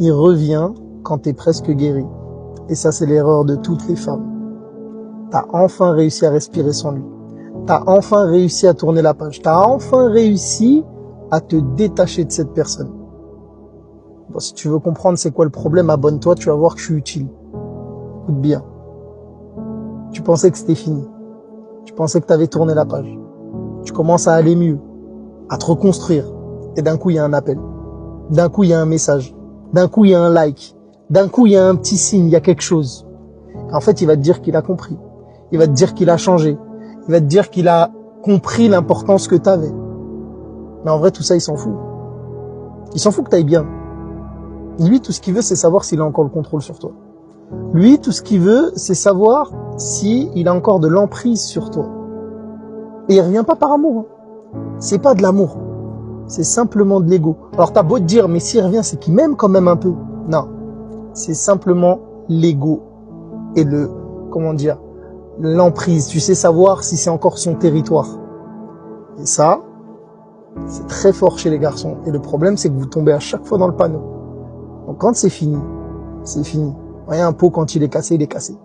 il revient quand t'es presque guéri. Et ça, c'est l'erreur de toutes les femmes. T'as enfin réussi à respirer sans lui. T'as enfin réussi à tourner la page. T'as enfin réussi à te détacher de cette personne. Bon, si tu veux comprendre c'est quoi le problème, abonne-toi, tu vas voir que je suis utile. Écoute bien. Tu pensais que c'était fini. Tu pensais que t'avais tourné la page. Tu commences à aller mieux, à te reconstruire. Et d'un coup, il y a un appel. D'un coup, il y a un message. D'un coup, il y a un like. D'un coup, il y a un petit signe, il y a quelque chose. En fait, il va te dire qu'il a compris. Il va te dire qu'il a changé. Il va te dire qu'il a compris l'importance que t'avais. Mais en vrai, tout ça, il s'en fout. Il s'en fout que t'ailles bien. Lui, tout ce qu'il veut, c'est savoir s'il a encore le contrôle sur toi. Lui, tout ce qu'il veut, c'est savoir s'il a encore de l'emprise sur toi. Et il revient pas par amour. C'est pas de l'amour. C'est simplement de l'ego. Alors t'as beau te dire, mais s'il revient, c'est qu'il m'aime quand même un peu. Non. C'est simplement l'ego. Et l'emprise. Tu sais savoir si c'est encore son territoire. Et ça, c'est très fort chez les garçons. Et le problème, c'est que vous tombez à chaque fois dans le panneau. Donc quand c'est fini, c'est fini. Rien, un pot, quand il est cassé, il est cassé.